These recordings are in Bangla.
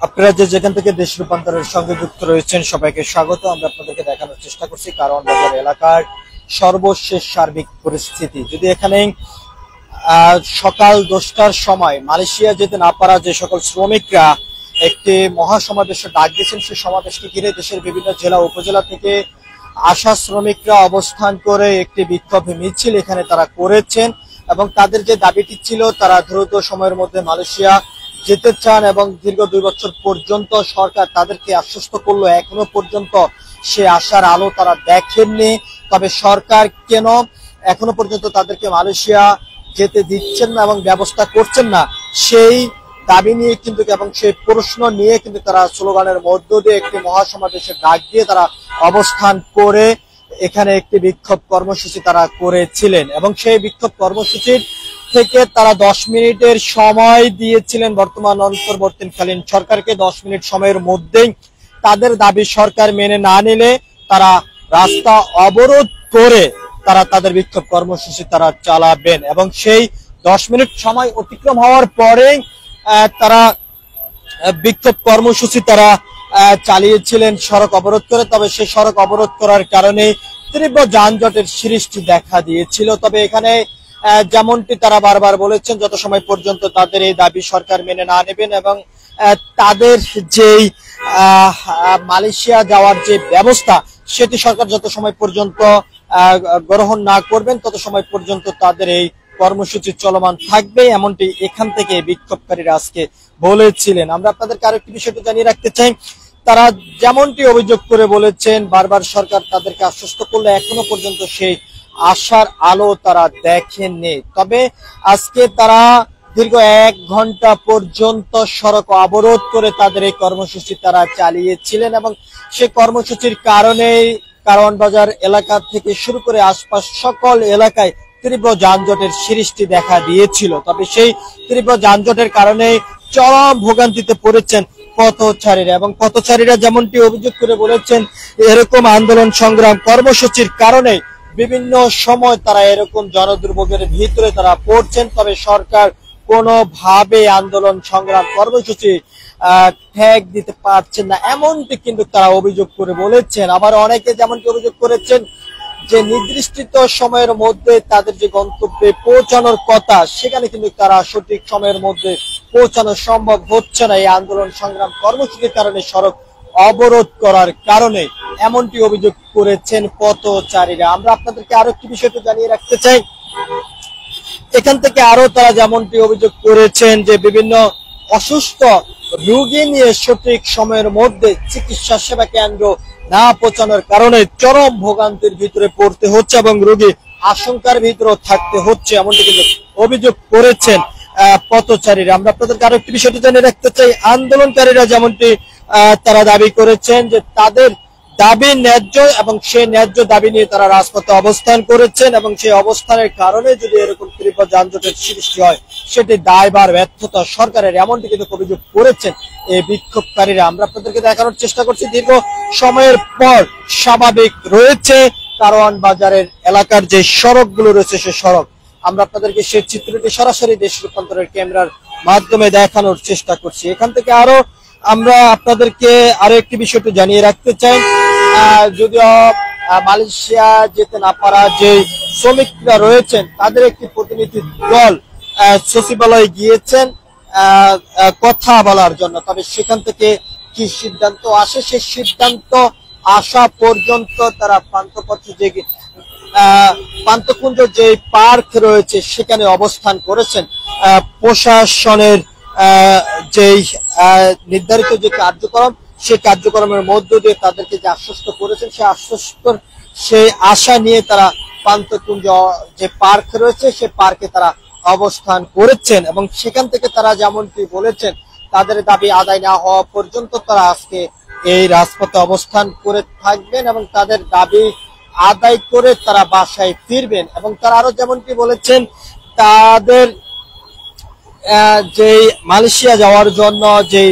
আপনারা যেখান থেকে দেশ রূপান্তরের সঙ্গে যুক্ত রয়েছেন সবাইকে স্বাগত। আমরা আপনাদেরকে দেখানোর চেষ্টা করছি কারওয়ান বাজার এলাকার সর্বশেষ সার্বিক পরিস্থিতি। যদি এখানে সকাল 10টার সময় মালয়েশিয়া যেতে না পারা যে সকল শ্রমিকরা একটি মহাসমাবেশের ডাক দিয়েছেন, সেই সমাবেশকে ঘিরে দেশের বিভিন্ন জেলা উপজেলা থেকে আসা শ্রমিকরা অবস্থান করে একটি বিক্ষোভ মিছিল এখানে তারা করেছেন এবং তাদের যে দাবিটি ছিল তারা দ্রুত সময়ের মধ্যে মালয়েশিয়া যেতে চান এবং দীর্ঘ 2 বছর পর্যন্ত সরকার তাদেরকে আশ্বস্ত করলো, এখনো পর্যন্ত সে আশার আলো তারা দেখেননি। তবে সরকার কেন এখনো পর্যন্ত তাদেরকে মালয়েশিয়া যেতে দিচ্ছেন না এবং ব্যবস্থা করছেন না, সেই দাবি নিয়ে কিন্তু এবং সেই প্রশ্ন নিয়ে কিন্তু তারা স্লোগানের মধ্য দিয়ে একটি মহাসমাবেশের ডাক দিয়ে তারা অবস্থান করে এখানে একটি বিক্ষোভ কর্মসূচি তারা করেছিলেন এবং সেই বিক্ষোভ কর্মসূচির থেকে তারা 10 মিনিটের সময় দিয়েছিলেন বর্তমান অন্তর্বর্তীকালীন সরকারকে। 10 মিনিট সময়ের মধ্যেই তাদের দাবি সরকার মেনে না নিলে তারা রাস্তা অবরোধ করে তারা তাদের বিক্ষোভ কর্মসূচি তারা চালাবেন এবং সেই 10 মিনিট সময় অতিক্রম হওয়ার পরেই তারা বিক্ষোভ কর্মসূচি তারা চালিয়েছিলেন সড়ক অবরোধ করে। তবে সেই সড়ক অবরোধ করার কারণে তীব্র যানজটের সৃষ্টি দেখা দিয়েছিল। তবে এখানে যেমনটি তারা বারবার বলেছেন, যত সময় পর্যন্ত তাদের এই দাবি সরকার মেনে না নেবেন এবং তাদের যেই মালয়েশিয়া যাওয়ার যে ব্যবস্থা সেটি সরকার যত সময় পর্যন্ত গ্রহণ না করবেন তত সময় পর্যন্ত তাদের এই কর্মসূচি চলমান থাকবে, এমনটি এখান থেকে বিক্ষোভকারীরা আজকে বলেছিলেন। আমরা আপনাদেরকে আরেকটি বিষয়টি জানিয়ে রাখতে চাই, তারা যেমনটি অভিযোগ করে বলেছেন বারবার সরকার তাদেরকে আশ্বস্ত করলে এখনো পর্যন্ত সেই আশার আলো তারা দেখেননি। তবে আজকে তারা দীর্ঘ 1 ঘন্টা পর্যন্ত সড়ক অবরোধ করে তাদের এই কর্মসূচি তারা চালিয়েছিলেন এবং সেই কর্মসূচির কারণেই কারওয়ান বাজার এলাকা থেকে শুরু করে আশপাশ সকল এলাকায় তীব্র যানজটের সৃষ্টি দেখা দিয়েছিল। তবে সেই তীব্র যানজটের কারণে চরম ভোগান্তিতে পড়েছেন পথচারীরা এবং পথচারীরা যেমনটি অভিযোগ করে বলেছেন, এরকম আন্দোলন সংগ্রাম কর্মসূচির কারণে বিভিন্ন সময় তারা এরকম জনদুর্ভোগের ভিতরে তারা পড়ছেন। তবে সরকার কোনোভাবে আন্দোলন সংগ্রাম কর্মসূচি ঠেক দিতে পারছেন না, এমনটি কিন্তু তারা অভিযোগ করে বলেছেন। আবার অনেকে যেমনটি অভিযোগ করেছেন যে নির্দিষ্ট সময়ের মধ্যে তাদের যে গন্তব্যে পৌঁছানোর কথা সেখানে কিন্তু তারা সঠিক সময়ের মধ্যে পৌঁছানো সম্ভব হচ্ছে না এই আন্দোলন সংগ্রাম কর্মসূচির কারণে, সড়ক অবরোধ করার কারণে, এমনটি অভিযোগ করেছেন পথচারীরা। আমরা আপনাদেরকে আরো একটি বিষয়টি জানিয়ে রাখতে চাই, এখান থেকে আরো তারা যেমনটি অভিযোগ করেছেন যে বিভিন্ন অসুস্থ রোগী নিয়ে সঠিক সময়ের মধ্যে চিকিৎসা সেবা কেন্দ্র না পৌঁছানোর কারণে চরম ভোগান্তির ভিতরে পড়তে হচ্ছে এবং রোগী আশঙ্কার ভিতরে থাকতে হচ্ছে, এমনটি কিন্তু অভিযোগ করেছেন পথচারীরা। আমরা আপনাদেরকে আরো একটি বিষয়টি জানিয়ে রাখতে চাই, আন্দোলনকারীরা যেমনটি তারা দাবি করেছেন যে তাদের দাবি ন্যায্য এবং সেই ন্যায্য দাবি নিয়ে তারা রাজপথে অবস্থান করেছেন এবং সেই অবস্থানের কারণে যদি এরকম তীব্র যানজটের সৃষ্টি হয় সেটি দায়ভার ব্যর্থতা সরকারের, এমনটি কিন্তু অভিযোগ করেছেন এই বিক্ষোভকারীরা। আমরা আপনাদেরকে দেখানোর চেষ্টা করছি দীর্ঘ সময়ের পর স্বাভাবিক রয়েছে কারওয়ান বাজারের এলাকার যে সড়কগুলো রয়েছে সে সড়ক। আমরা আপনাদেরকে সেই চিত্রটি সরাসরি দেশ রূপান্তরের ক্যামেরার মাধ্যমে দেখানোর চেষ্টা করছি। এখান থেকে আরো আমরা আপনাদেরকে আরো একটি বিষয়টি জানিয়ে রাখতে চাই, যদিও মালয়েশিয়া যেতে না পারা যে শ্রমিকরা রয়েছেন তাদের একটি প্রতিনিধি দল সচিবালয়ে গিয়েছেন কথা বলার জন্য। তবে সেখান থেকে কি সিদ্ধান্ত আসে সেই সিদ্ধান্ত আসা পর্যন্ত তারা পান্থকুঞ্জ যে পার্ক রয়েছে সেখানে অবস্থান করেছেন। প্রশাসনের যেই নির্ধারিত যে কার্যক্রম সেই কার্যক্রমের মধ্য দিয়ে তাদেরকে যে আশ্বস্ত করেছেন সেই আশা নিয়ে তারা পান্থকুঞ্জ যে পার্ক রয়েছে সেই পার্কে তারা অবস্থান করেছেন এবং সেখান থেকে তারা যেমনটি বলেছেন তাদের দাবি আদায় না হওয়া পর্যন্ত তারা আজকে এই রাজপথে অবস্থান করে থাকবেন এবং তাদের দাবি আদায় করে তারা বাসায় ফিরবেন। এবং তারা আরো যেমনটি বলেছেন তাদের যে মালয়েশিয়া যাওয়ার জন্য যে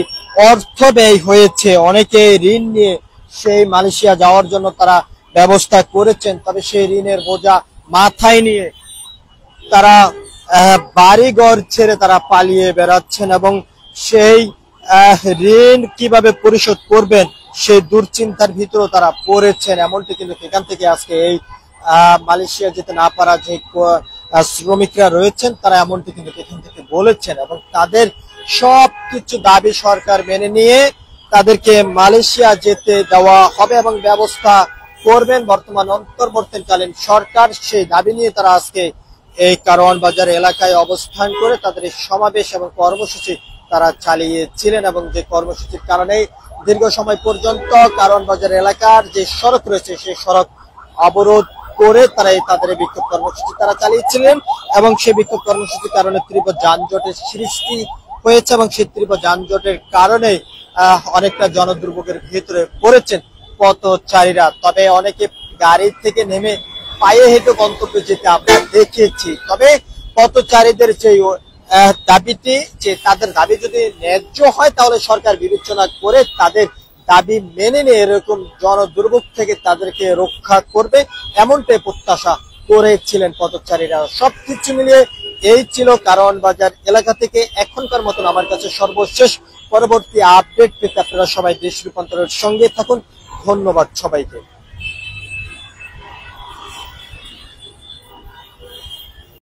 অর্থ ব্যয় হয়েছে, অনেকে ঋণ নিয়ে সেই মালয়েশিয়া যাওয়ার জন্য তারা ব্যবস্থা করেছেন, তবে সেই ঋণের বোঝা মাথায় নিয়ে তারা বাড়িঘর ছেড়ে তারা পালিয়ে বেড়াচ্ছেন এবং সেই ঋণ কিভাবে পরিশোধ করবেন সেই দুশ্চিন্তার ভিতরেও তারা পড়েছেন। এমনটি কিন্তু এখান থেকে আজকে এই মালয়েশিয়া যেতে না পারা যে শ্রমিকরা রয়েছেন তারা এমনটি কিন্তু এখান থেকে বলেছেন, এবং তাদের সবকিছু দাবি সরকার মেনে নিয়ে তাদেরকে মালয়েশিয়া যেতে দেওয়া হবে এবং ব্যবস্থা করবেন বর্তমান অন্তর্বর্তীকালীন সরকার। সেই দাবি নিয়ে তারা আজকে এই কারওয়ান বাজার এলাকায় অবস্থান করে তাদের এই সমাবেশ এবং কর্মসূচি তারা চালিয়েছিলেন, এবং যে কর্মসূচির কারণে দীর্ঘ সময় পর্যন্ত কারওয়ান বাজার এলাকার যে সড়ক রয়েছে সেই সড়ক অবরোধ করে তারা তাদের বিক্ষোভ কর্মসূচি তারা চালিয়েছিলেন, এবং সেই বিক্ষোভ কর্মসূচির কারণে তীব্র যানজটের সৃষ্টি হয়েছে, এবং সেই তীব্র যানজটের কারণে অনেকটা জনদুর্ভোগের ভিতরে পড়েছেন পথচারীরা। তবে অনেকে গাড়ি থেকে নেমে পায়ে হেঁটে গন্তব্যে যেতে আমরা দেখেছি। তবে পথচারীদের যে দাবিটি, যে তাদের দাবি যদি ন্যায্য হয় তাহলে সরকার বিবেচনা করে তাদের দাবি মেনে নিয়ে এরকম জনদুর্ভোগ থেকে তাদেরকে রক্ষা করবে, এমনটাই প্রত্যাশা করেছিলেন পথচারীরা। সবকিছু মিলিয়ে এই ছিল কারওয়ান বাজার এলাকা থেকে এখনকার মতন আমার কাছে সর্বশেষ। পরবর্তী আপডেট পেতে আপনারা সবাই দেশ রূপান্তরের সঙ্গে থাকুন। ধন্যবাদ সবাইকে।